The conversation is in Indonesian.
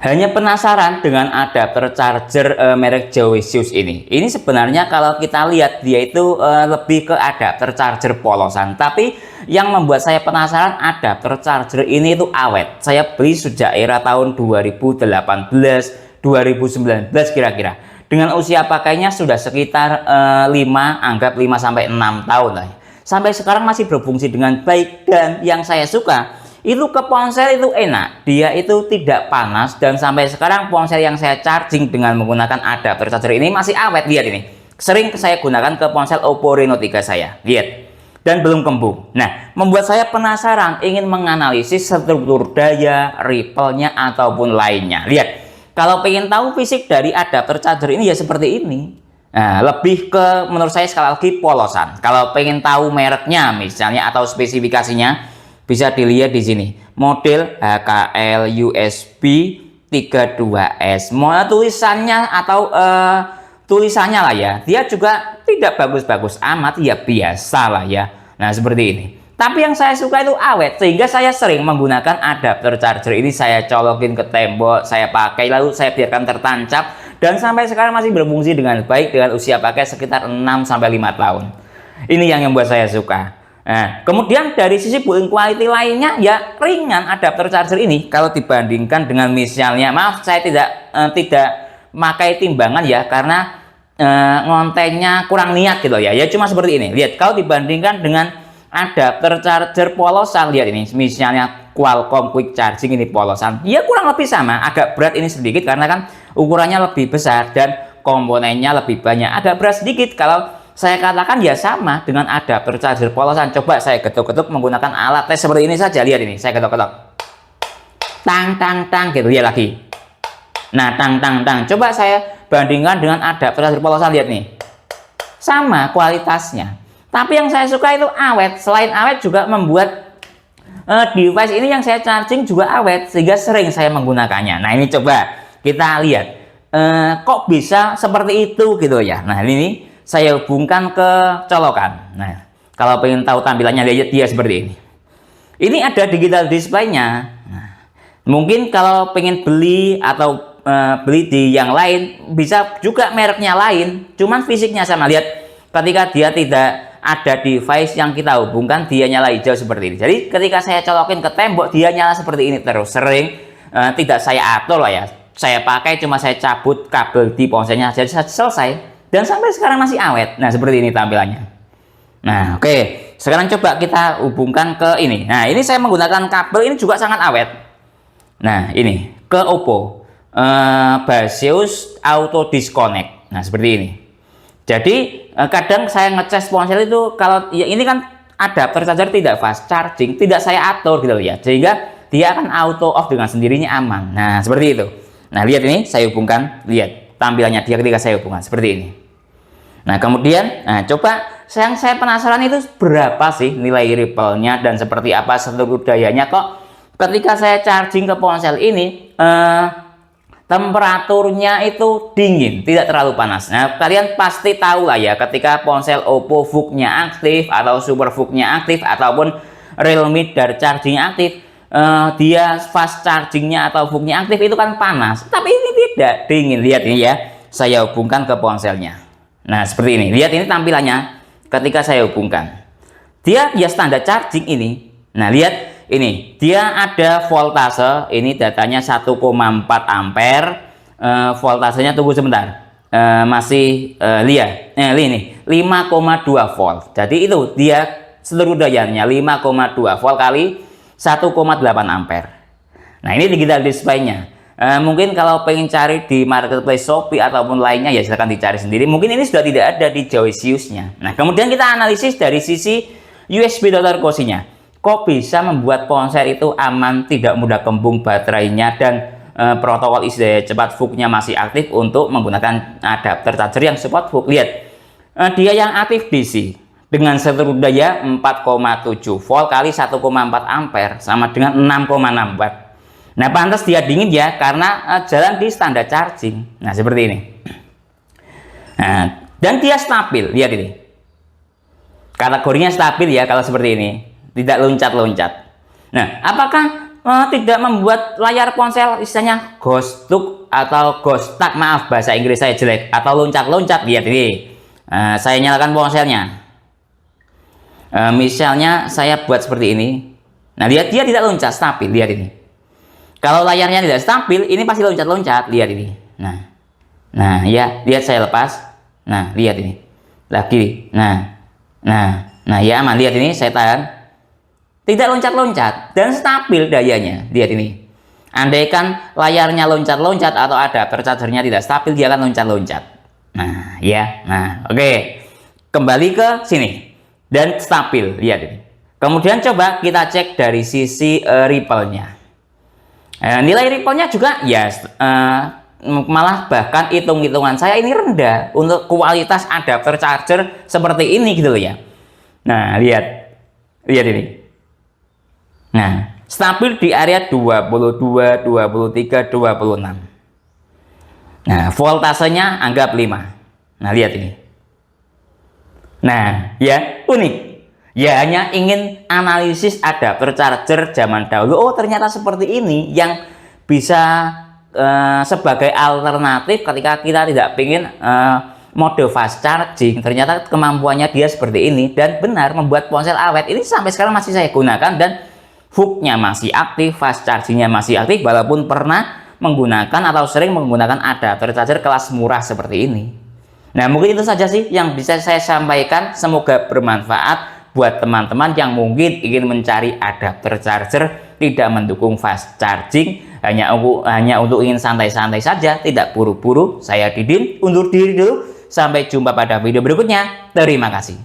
Hanya penasaran dengan adapter charger merek Joysius ini. Ini sebenarnya kalau kita lihat dia itu lebih ke adapter charger polosan. Tapi yang membuat saya penasaran adapter charger ini itu awet. Saya beli sejak era tahun 2018, 2019 kira-kira. Dengan usia pakainya sudah sekitar 5 sampai 6 tahun lah. Sampai sekarang masih berfungsi dengan baik, dan yang saya suka itu ke ponsel itu enak, dia itu tidak panas, dan sampai sekarang ponsel yang saya charging dengan menggunakan adapter charger ini masih awet. Lihat ini, sering saya gunakan ke ponsel Oppo Reno 3 saya, lihat, dan belum kembung. Nah, membuat saya penasaran ingin menganalisis struktur daya, ripple-nya ataupun lainnya. Lihat, kalau pengen tahu fisik dari adapter charger ini ya seperti ini. Nah, lebih ke menurut saya sekali lagi polosan. Kalau pengen tahu mereknya misalnya atau spesifikasinya, bisa dilihat di sini, model HKL USB 32S. Mau tulisannya atau tulisannya lah ya, dia juga tidak bagus-bagus amat, ya biasa lah ya. Nah, seperti ini. Tapi yang saya suka itu awet, sehingga saya sering menggunakan adapter charger ini. Saya colokin ke tembok, saya pakai, lalu saya biarkan tertancap, dan sampai sekarang masih berfungsi dengan baik dengan usia pakai sekitar 6 sampai 5 tahun. Ini yang membuat saya suka. Nah, kemudian dari sisi build quality lainnya ya ringan adapter charger ini kalau dibandingkan dengan misalnya, maaf saya tidak pakai timbangan ya, karena ngontennya kurang niat gitu ya. Ya cuma seperti ini. Lihat, kalau dibandingkan dengan adapter charger polosan, lihat ini misalnya Qualcomm Quick Charging ini polosan, ya kurang lebih sama. Agak berat ini sedikit karena kan ukurannya lebih besar dan komponennya lebih banyak. Agak berat sedikit kalau saya katakan ya sama dengan adapter charger polosan. Coba saya ketuk-ketuk menggunakan alat tes seperti ini saja. Lihat ini, saya ketuk-ketuk, tang tang tang gitu ya lagi. Nah, tang tang tang. Coba saya bandingkan dengan adapter charger polosan, lihat nih, sama kualitasnya. Tapi yang saya suka itu awet. Selain awet juga membuat device ini yang saya charging juga awet, sehingga sering saya menggunakannya. Nah, ini coba kita lihat, kok bisa seperti itu gitu ya. Nah, ini saya hubungkan ke colokan. Nah, kalau pengen tahu tampilannya, lihat dia seperti ini. Ini ada digital display-nya. Nah, mungkin kalau pengen beli atau beli di yang lain, bisa juga mereknya lain, cuman fisiknya sama. Lihat, ketika dia tidak ada device yang kita hubungkan, dia nyala hijau seperti ini. Jadi ketika saya colokin ke tembok, dia nyala seperti ini terus. Sering tidak saya atur lah ya. Saya pakai cuma saya cabut kabel di ponselnya, jadi selesai. Dan sampai sekarang masih awet. Nah, seperti ini tampilannya. Nah, oke. Sekarang coba kita hubungkan ke ini. Nah, ini saya menggunakan kabel ini juga sangat awet. Nah, ini ke Oppo Baseus Auto Disconnect. Nah, seperti ini. Jadi kadang saya ngecas ponsel itu, kalau ya ini kan adapter charger tidak fast charging, tidak saya atur gitu ya, sehingga dia akan auto off dengan sendirinya, aman. Nah, seperti itu. Nah, lihat ini, saya hubungkan, lihat tampilannya dia ketika saya hubungkan seperti ini. Nah, kemudian, coba yang saya penasaran itu berapa sih nilai ripple-nya dan seperti apa struktur dayanya. Kok ketika saya charging ke ponsel ini temperaturnya itu dingin, tidak terlalu panas. Nah, kalian pasti tahu lah ya, ketika ponsel Oppo VOOC-nya aktif atau Super VOOC-nya aktif ataupun Realme Dart charging aktif, dia fast chargingnya atau VOOC-nya aktif itu kan panas. Tapi ini tidak, dingin. Lihat ini ya, saya hubungkan ke ponselnya. Nah, seperti ini. Lihat ini tampilannya ketika saya hubungkan. Dia standar charging ini. Nah, lihat ini. Dia ada voltase. Ini datanya 1,4 ampere. Voltasenya tunggu sebentar. Masih lihat. Ini 5,2 volt. Jadi itu dia seluruh dayanya 5,2 volt kali 1,8 ampere. Nah, ini digital display-nya. Mungkin kalau pengen cari di marketplace Shopee ataupun lainnya ya silahkan dicari sendiri. Mungkin ini sudah tidak ada di Joysius-nya. Nah, kemudian kita analisis dari sisi USB Dr. Cozy-nya. Kok bisa membuat ponsel itu aman, tidak mudah kembung baterainya, dan protokol isi daya cepat VOOC-nya masih aktif untuk menggunakan adapter charger yang support VOOC. Lihat, dia yang aktif DC dengan struktur daya 4,7 volt kali 1,4 ampere sama dengan 6,6 watt. Nah, pantas dia dingin ya, karena jalan di standar charging. Nah, seperti ini. Nah, dan dia stabil, lihat ini. Kategorinya stabil ya kalau seperti ini, tidak loncat-loncat. Nah, apakah tidak membuat layar ponsel istilahnya ghost look atau ghost stuck, maaf bahasa Inggris saya jelek, atau loncat-loncat. Lihat ini, saya nyalakan ponselnya. Misalnya saya buat seperti ini. Nah, lihat dia tidak loncat, stabil. Lihat ini. Kalau layarnya tidak stabil, ini pasti loncat-loncat. Lihat ini. Nah, ya, lihat saya lepas. Nah, lihat ini. Lagi. Nah, ya aman. Lihat ini, saya tahan. Tidak loncat-loncat dan stabil dayanya. Lihat ini. Andaikan layarnya loncat-loncat atau adapter chargernya tidak stabil, dia akan loncat-loncat. Nah, ya. Nah, oke. Kembali ke sini dan stabil. Lihat ini. Kemudian coba kita cek dari sisi ripple-nya. Nilai ripple-nya juga ya malah bahkan hitung-hitungan saya ini rendah untuk kualitas adapter charger seperti ini gitu loh ya. Nah, lihat ini. Nah, stabil di area 22, 23, 26. Nah, voltasenya anggap 5. Nah, lihat ini. Nah, ya unik. Ya hanya ingin analisis adapter charger zaman dahulu. Oh, ternyata seperti ini yang bisa sebagai alternatif ketika kita tidak ingin mode fast charging. Ternyata kemampuannya dia seperti ini dan benar membuat ponsel awet. Ini sampai sekarang masih saya gunakan dan hooknya masih aktif, fast chargingnya masih aktif, walaupun pernah menggunakan atau sering menggunakan adapter charger kelas murah seperti ini. Nah, mungkin itu saja sih yang bisa saya sampaikan. Semoga bermanfaat buat teman-teman yang mungkin ingin mencari adapter charger tidak mendukung fast charging, hanya untuk ingin santai-santai saja, tidak buru-buru. Saya Didin, undur diri dulu. Sampai jumpa pada video berikutnya. Terima kasih.